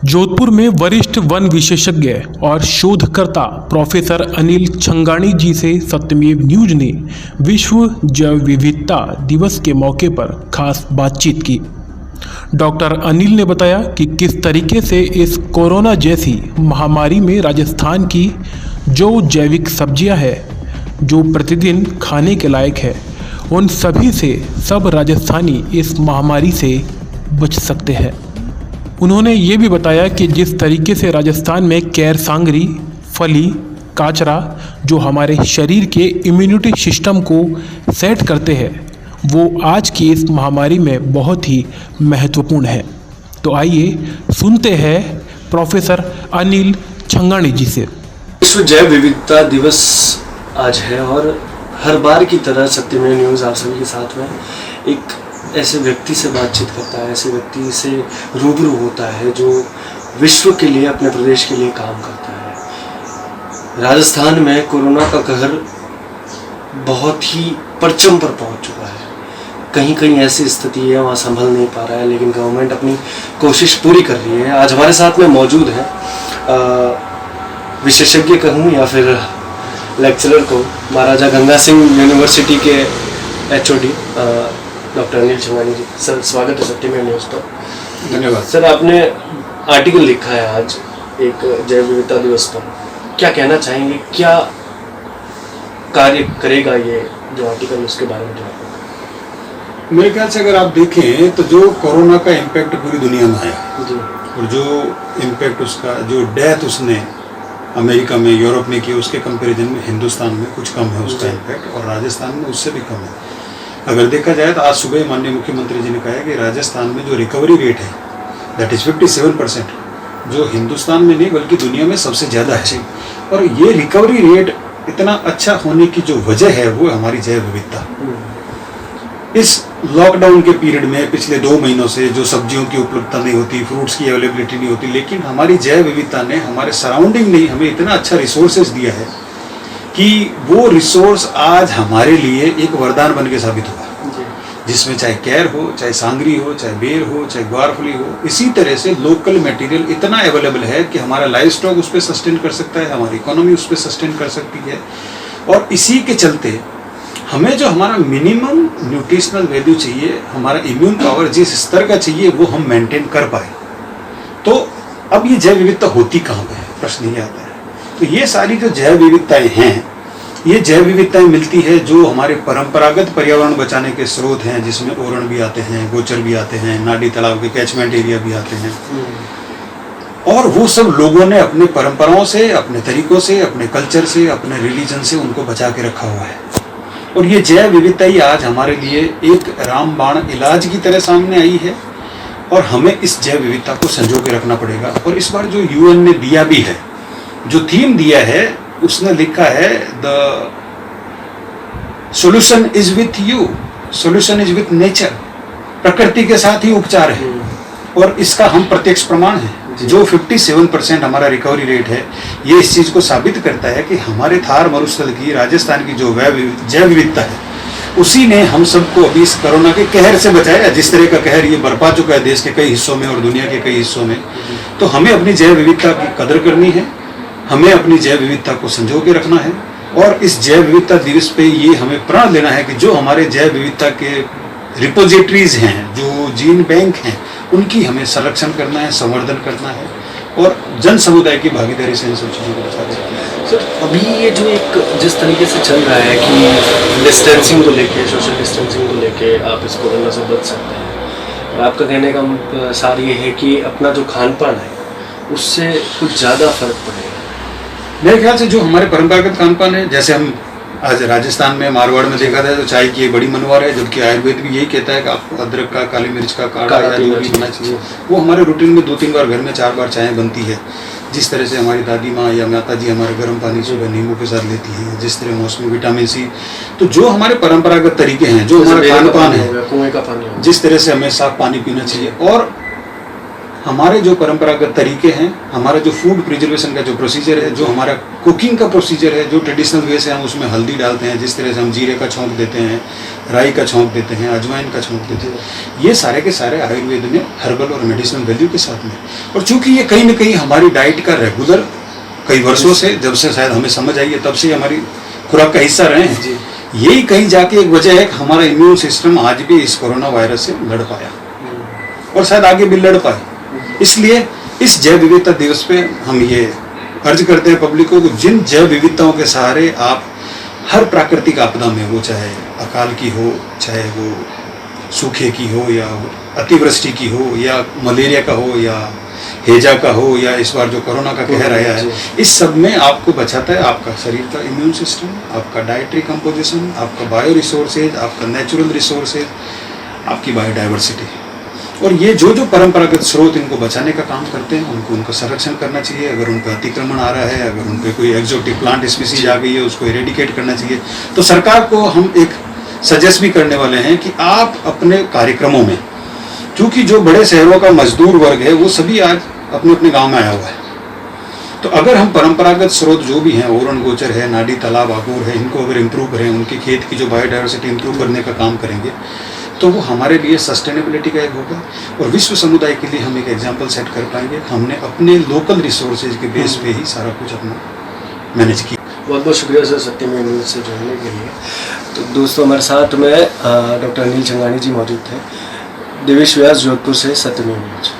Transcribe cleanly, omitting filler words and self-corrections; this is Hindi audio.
जोधपुर में वरिष्ठ वन विशेषज्ञ और शोधकर्ता प्रोफेसर अनिल छंगाणी जी से सत्यमेव न्यूज ने विश्व जैव विविधता दिवस के मौके पर खास बातचीत की। डॉक्टर अनिल ने बताया कि किस तरीके से इस कोरोना जैसी महामारी में राजस्थान की जो जैविक सब्जियां हैं जो प्रतिदिन खाने के लायक है, उन सभी से सब राजस्थानी इस महामारी से बच सकते हैं। उन्होंने ये भी बताया कि जिस तरीके से राजस्थान में कैर सांगरी, फली, काचरा जो हमारे शरीर के इम्यूनिटी सिस्टम को सेट करते हैं, वो आज की इस महामारी में बहुत ही महत्वपूर्ण है। तो आइए सुनते हैं प्रोफेसर अनिल छंगाणी जी से। विश्व जैव विविधता दिवस आज है और हर बार की तरह सत्यमेव न्यूज़ आप सभी के साथ में एक ऐसे व्यक्ति से बातचीत करता है, ऐसे व्यक्ति से रूबरू होता है जो विश्व के लिए, अपने प्रदेश के लिए काम करता है। राजस्थान में कोरोना का कहर बहुत ही परचम पर पहुंच चुका है। कहीं कहीं ऐसी स्थिति है वहाँ संभल नहीं पा रहा है, लेकिन गवर्नमेंट अपनी कोशिश पूरी कर रही है। आज हमारे साथ में मौजूद है विशेषज्ञ कहूँ या फिर लेक्चरर को, महाराजा गंगा सिंह यूनिवर्सिटी के HOD डॉक्टर अनिल छंगाणी जी। सर, स्वागत है सत्यमेव न्यूज़ पर। धन्यवाद। सर, आपने आर्टिकल लिखा है आज एक जैव विविधता दिवस पर, क्या कहना चाहेंगे, क्या कार्य करेगा ये जो आर्टिकल, उसके बारे में जो मेरे ख्याल से अगर आप देखें तो जो कोरोना का इम्पैक्ट पूरी दुनिया में आया जी, और जो इम्पैक्ट उसका, जो डेथ उसने अमेरिका में, यूरोप में की, उसके कंपैरिजन में हिंदुस्तान में कुछ कम है उसका इम्पैक्ट, और राजस्थान में उससे भी कम है। अगर देखा जाए तो आज सुबह माननीय मुख्यमंत्री जी ने कहा है कि राजस्थान में जो रिकवरी रेट है दैट इज़ 57%, जो हिंदुस्तान में नहीं बल्कि दुनिया में सबसे ज़्यादा है। और ये रिकवरी रेट इतना अच्छा होने की जो वजह है वो हमारी जैव विविधता। इस लॉकडाउन के पीरियड में पिछले 2 महीनों से जो सब्जियों की उपलब्धता नहीं होती, फ्रूट्स की अवेलेबिलिटी नहीं होती, लेकिन हमारी जैव विविधता ने, हमारे सराउंडिंग ने हमें इतना अच्छा रिसोर्सेज दिया है कि वो रिसोर्स आज हमारे लिए एक वरदान बन के साबित हुआ, जिसमें चाहे कैर हो, चाहे सांगरी हो, चाहे बेर हो, चाहे ग्वारफली हो। इसी तरह से लोकल मटेरियल इतना अवेलेबल है कि हमारा लाइफ स्टॉक उस पर सस्टेन कर सकता है, हमारी इकोनॉमी उस पर सस्टेन कर सकती है। और इसी के चलते हमें जो हमारा मिनिमम न्यूट्रिशनल वैल्यू चाहिए, हमारा इम्यून पावर जिस स्तर का चाहिए, वो हम मेंटेन कर पाए। तो अब ये जैव विविधता होती कहाँ पे है, प्रश्न ये आता है। तो ये सारी जो जैव विविधताएं हैं, ये जैव विविधताएं मिलती है जो हमारे परंपरागत पर्यावरण बचाने के स्रोत हैं, जिसमें ओरण भी आते हैं, गोचर भी आते हैं, नाडी तालाब के कैचमेंट एरिया भी आते हैं। और वो सब लोगों ने अपने परंपराओं से, अपने तरीकों से, अपने कल्चर से, अपने रिलीजन से उनको बचा के रखा हुआ है। और ये जैव विविधता ही आज हमारे लिए एक रामबाण इलाज की तरह सामने आई है, और हमें इस जैव विविधता को संजो के रखना पड़ेगा। और इस बार जो UN ने दिया भी है, जो थीम दिया है, उसने लिखा है the solution is with you, solution is with nature. प्रकृति के साथ ही उपचार है, और इसका हम प्रत्यक्ष प्रमाण है। जो 57% हमारा रिकवरी रेट है, ये इस चीज को साबित करता है कि हमारे थार मरुस्थल की, राजस्थान की जो जैव विविधता है, उसी ने हम सबको अभी इस कोरोना के कहर से बचाया। जिस तरह का कहर ये बरपा चुका है देश के कई हिस्सों में और दुनिया के कई हिस्सों में, तो हमें अपनी जैव विविधता की कदर करनी है, हमें अपनी जैव विविधता को संजो के रखना है। और इस जैव विविधता दिवस पे ये हमें प्रण लेना है कि जो हमारे जैव विविधता के रिपोजिटरीज हैं, जो जीन बैंक हैं, उनकी हमें संरक्षण करना है, संवर्धन करना है, और जन समुदाय की भागीदारी से इन सब चीज़ों को बचाना है। सर, अभी ये जो एक जिस तरीके से चल रहा है कि डिस्टेंसिंग को लेके, सोशल डिस्टेंसिंग को लेके आप इस कोरोना से बच सकते हैं, और आपका कहने का सार ये है कि अपना जो खान पान है उससे कुछ ज़्यादा फर्क पड़ेगा। मेरे ख्याल से जो हमारे परंपरागत खान पान है, जैसे हम आज राजस्थान में, मारवाड़ में देखा जाए तो चाय की बड़ी मनवार है, जबकि आयुर्वेद भी यही कहता है कि आपको अदरक का, काली मिर्च का काढ़ा या जो भी बनना चाहिए, वो हमारे रूटीन में 2-3 बार, घर में 4 बार चाय बनती है। जिस तरह से हमारी दादी माँ या माता जी हमारे गर्म पानी सुबह नींबू के साथ लेती हैं, जिस तरह मौसमी विटामिन C, तो जो हमारे परंपरागत तरीके हैं, जो हमारा खान पान है, कुएं का पानी, जिस तरह से हमें साफ पानी पीना चाहिए। और हमारे जो परंपरागत तरीके हैं, हमारा जो फूड प्रिजर्वेशन का जो प्रोसीजर है, जो हमारा कुकिंग का प्रोसीजर है, जो ट्रेडिशनल वे से हम उसमें हल्दी डालते हैं, जिस तरह से हम जीरे का छौंक देते हैं, राई का छौंक देते हैं, अजवाइन का छौंक देते हैं, ये सारे के सारे आयुर्वेद में हर्बल और मेडिसिनल वैल्यू के साथ में। और चूंकि ये कहीं ना कहीं हमारी डाइट का रेगुलर कई वर्षों से, जब से शायद हमें समझ आई है तब से हमारी खुराक का हिस्सा रहे हैं, यही कहीं जाके एक वजह है कि हमारा इम्यून सिस्टम आज भी इस कोरोना वायरस से लड़ पाया और शायद आगे भी लड़ पाए। इसलिए इस जैव विविधता दिवस पे हम ये अर्ज करते हैं पब्लिक को कि जिन जैव विविधताओं के सहारे आप हर प्राकृतिक आपदा में, वो चाहे अकाल की हो, चाहे वो सूखे की हो, या अतिवृष्टि की हो, या मलेरिया का हो, या हेजा का हो, या इस बार जो कोरोना का कहर आया है, इस सब में आपको बचाता है आपका शरीर का इम्यून सिस्टम, आपका डाइटरी कंपोजिशन, आपका बायो रिसोर्सेज, आपका नेचुरल रिसोर्सेज, आपकी बायोडाइवर्सिटी। और ये जो जो परंपरागत स्रोत इनको बचाने का काम करते हैं, उनको संरक्षण करना चाहिए। अगर उन पर अतिक्रमण आ रहा है, अगर उन पर कोई एक्जोटिक प्लांट स्पीसीज आ गई है, उसको इरेडिकेट करना चाहिए। तो सरकार को हम एक सजेस्ट भी करने वाले हैं कि आप अपने कार्यक्रमों में, क्योंकि जो बड़े शहरों का मजदूर वर्ग है वो सभी आज अपने अपने गांव में आया हुआ है, तो अगर हम परंपरागत स्रोत जो भी हैं, ओरन गोचर है, नाडी तालाब आगूर है, इनको अगर इम्प्रूव करें, उनके खेत की जो बायोडाइवर्सिटी इम्प्रूव करने का काम करेंगे, तो वो हमारे लिए सस्टेनेबिलिटी का एक होगा और विश्व समुदाय के लिए हम एक एग्जाम्पल सेट कर पाएंगे। हमने अपने लोकल रिसोर्सेज के बेस पे ही सारा कुछ अपना मैनेज किया। बहुत बहुत शुक्रिया सर सत्यमेव न्यूज़ से जुड़ने के लिए। तो दोस्तों, हमारे साथ में डॉक्टर अनिल छंगानी जी मौजूद थे। देवेश व्यास, जोधपुर से, सत्यमेव न्यूज़।